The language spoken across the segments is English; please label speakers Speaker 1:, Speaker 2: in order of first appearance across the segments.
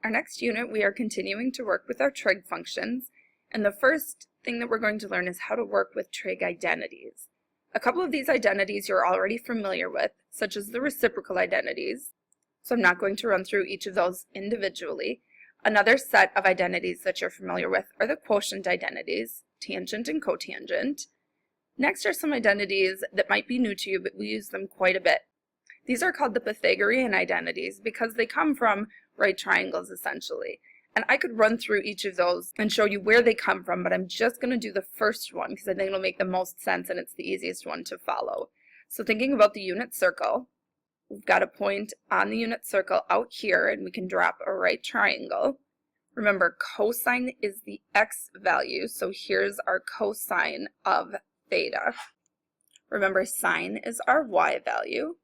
Speaker 1: Our next unit, we are continuing to work with our trig functions, and the first thing that we're going to learn is how to work with trig identities. A couple of these identities you're already familiar with, such as the reciprocal identities, so I'm not going to run through each of those individually. Another set of identities that you're familiar with are the quotient identities, tangent and cotangent. Next are some identities that might be new to you, but we use them quite a bit. These are called the Pythagorean identities because they come from right triangles essentially. And I could run through each of those and show you where they come from, but I'm just going to do the first one because I think it'll make the most sense and it's the easiest one to follow. So thinking about the unit circle, we've got a point on the unit circle out here and we can drop a right triangle. Remember, cosine is the x value, so here's our cosine of theta. Remember, sine is our y value.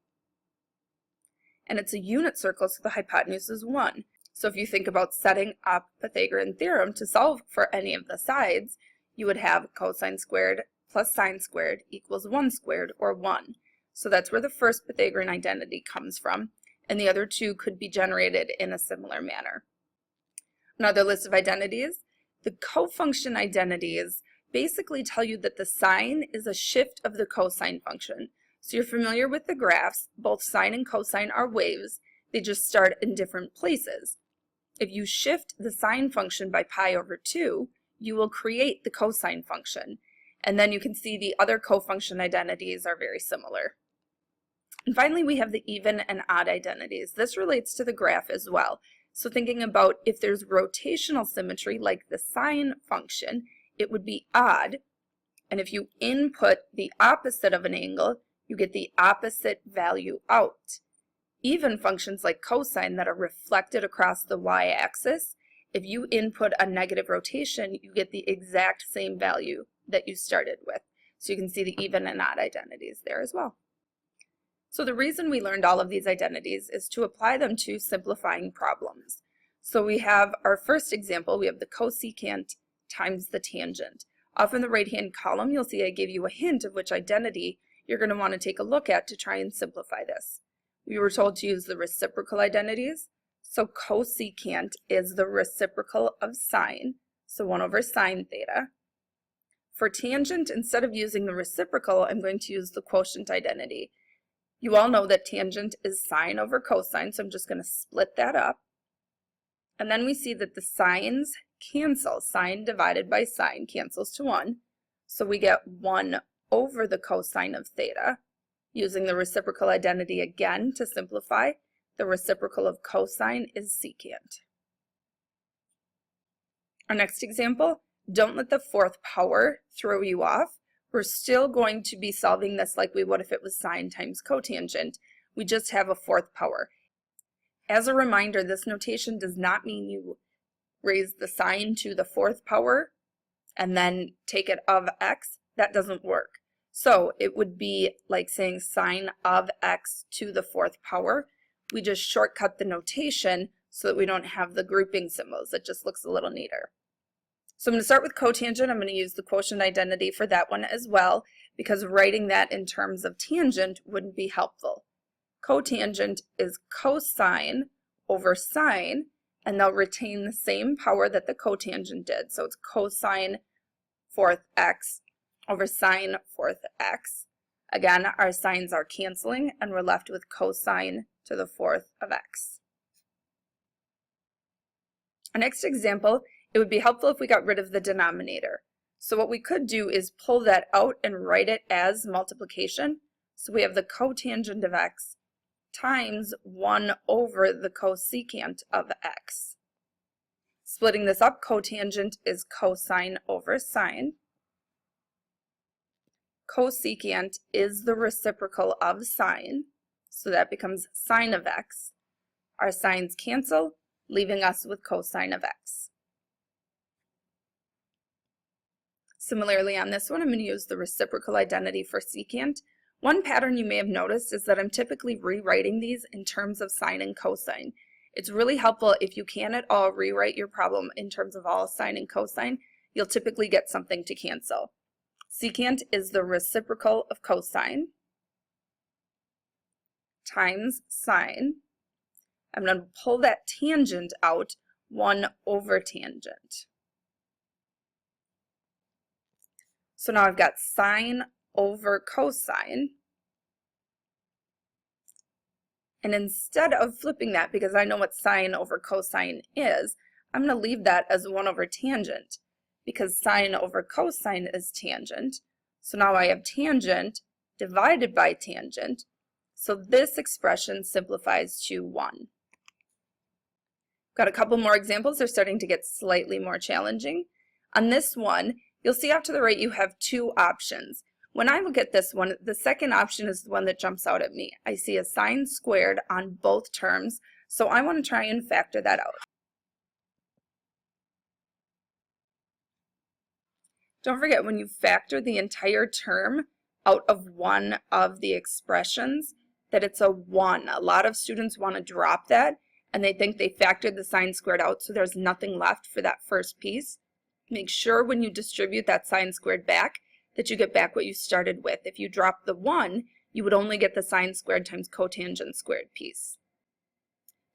Speaker 1: And it's a unit circle, so the hypotenuse is 1. So if you think about setting up Pythagorean theorem to solve for any of the sides, you would have cosine squared plus sine squared equals 1 squared, or 1. So that's where the first Pythagorean identity comes from, and the other two could be generated in a similar manner. Another list of identities, the cofunction identities basically tell you that the sine is a shift of the cosine function. So you're familiar with the graphs, both sine and cosine are waves, they just start in different places. If you shift the sine function by pi over 2, you will create the cosine function. And then you can see the other cofunction identities are very similar. And finally, we have the even and odd identities. This relates to the graph as well. So thinking about if there's rotational symmetry like the sine function, it would be odd. And if you input the opposite of an angle, you get the opposite value out. Even functions like cosine that are reflected across the y-axis, if you input a negative rotation, you get the exact same value that you started with. So you can see the even and odd identities there as well. So the reason we learned all of these identities is to apply them to simplifying problems. So we have our first example, we have the cosecant times the tangent. Off in the right-hand column, you'll see I gave you a hint of which identity you're going to want to take a look at to try and simplify this. We were told to use the reciprocal identities. So cosecant is the reciprocal of sine, so 1 over sine theta. For tangent, instead of using the reciprocal, I'm going to use the quotient identity. You all know that tangent is sine over cosine, so I'm just going to split that up. And then we see that the sines cancel. Sine divided by sine cancels to 1. So we get 1 over the cosine of theta. Using the reciprocal identity again to simplify, the reciprocal of cosine is secant. Our next example, don't let the fourth power throw you off. We're still going to be solving this like we would if it was sine times cotangent. We just have a fourth power. As a reminder, this notation does not mean you raise the sine to the fourth power and then take it of x. That doesn't work. So it would be like saying sine of x to the fourth power. We just shortcut the notation so that we don't have the grouping symbols. It just looks a little neater. So I'm going to start with cotangent. I'm going to use the quotient identity for that one as well, because writing that in terms of tangent wouldn't be helpful. Cotangent is cosine over sine, and they'll retain the same power that the cotangent did. So it's cosine fourth x over sine fourth x. Again, our sines are canceling, and we're left with cosine to the fourth of x. Our next example, it would be helpful if we got rid of the denominator. So what we could do is pull that out and write it as multiplication. So we have the cotangent of x times 1 over the cosecant of x. Splitting this up, cotangent is cosine over sine. Cosecant is the reciprocal of sine, so that becomes sine of x. Our sines cancel, leaving us with cosine of x. Similarly on this one, I'm going to use the reciprocal identity for secant. One pattern you may have noticed is that I'm typically rewriting these in terms of sine and cosine. It's really helpful if you can at all rewrite your problem in terms of all sine and cosine. You'll typically get something to cancel. Secant is the reciprocal of cosine times sine. I'm going to pull that tangent out 1 over tangent. So now I've got sine over cosine. And instead of flipping that, because I know what sine over cosine is, I'm going to leave that as 1 over tangent, because sine over cosine is tangent. So now I have tangent divided by tangent. So this expression simplifies to 1. Got a couple more examples. They're starting to get slightly more challenging. On this one, you'll see off to the right you have 2 options. When I look at this one, the second option is the one that jumps out at me. I see a sine squared on both terms, so I want to try and factor that out. Don't forget, when you factor the entire term out of one of the expressions, that it's a 1. A lot of students want to drop that, and they think they factored the sine squared out, so there's nothing left for that first piece. Make sure when you distribute that sine squared back, that you get back what you started with. If you drop the 1, you would only get the sine squared times cotangent squared piece.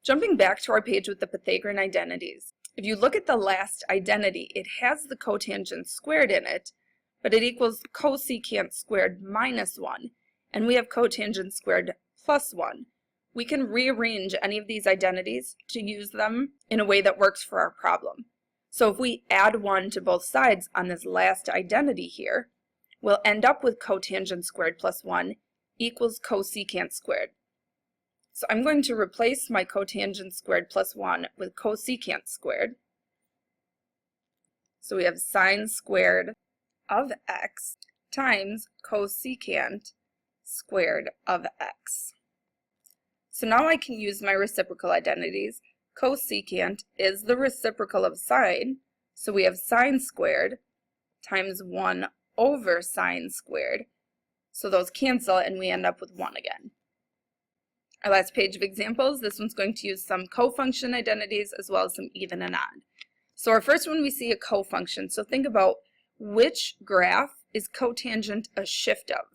Speaker 1: Jumping back to our page with the Pythagorean identities. If you look at the last identity, it has the cotangent squared in it, but it equals cosecant squared minus 1, and we have cotangent squared plus 1. We can rearrange any of these identities to use them in a way that works for our problem. So if we add 1 to both sides on this last identity here, we'll end up with cotangent squared plus 1 equals cosecant squared. So I'm going to replace my cotangent squared plus 1 with cosecant squared. So we have sine squared of x times cosecant squared of x. So now I can use my reciprocal identities. Cosecant is the reciprocal of sine, so we have sine squared times 1 over sine squared. So those cancel and we end up with 1 again. Our last page of examples, this one's going to use some cofunction identities as well as some even and odd. So our first one, we see a cofunction. So think about which graph is cotangent a shift of.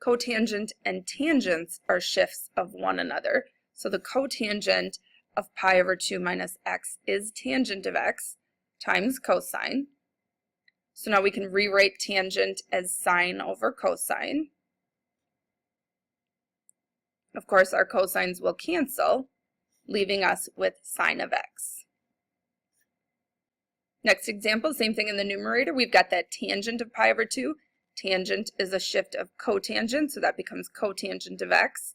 Speaker 1: Cotangent and tangents are shifts of one another. So the cotangent of pi over 2 minus x is tangent of x times cosine. So now we can rewrite tangent as sine over cosine. Of course, our cosines will cancel, leaving us with sine of x. Next example, same thing in the numerator. We've got that tangent of pi over 2. Tangent is a shift of cotangent, so that becomes cotangent of x.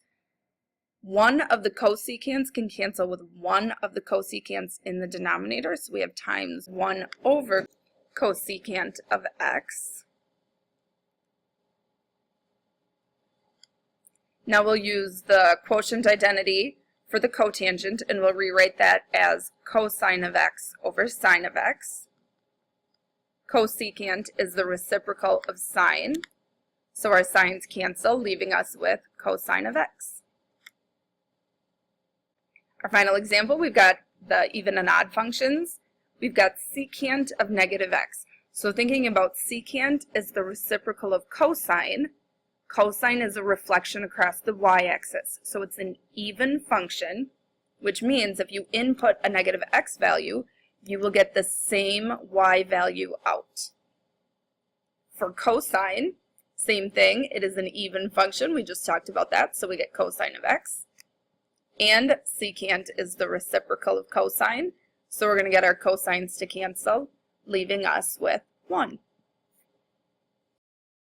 Speaker 1: One of the cosecants can cancel with one of the cosecants in the denominator, so we have times 1 over cosecant of x. Now we'll use the quotient identity for the cotangent, and we'll rewrite that as cosine of x over sine of x. Cosecant is the reciprocal of sine, so our sines cancel, leaving us with cosine of x. Our final example, we've got the even and odd functions. We've got secant of negative x. So thinking about secant as the reciprocal of cosine, cosine is a reflection across the y-axis. So it's an even function, which means if you input a negative x value, you will get the same y value out. For cosine, same thing. It is an even function. We just talked about that, so we get cosine of x. And secant is the reciprocal of cosine, so we're going to get our cosines to cancel, leaving us with 1.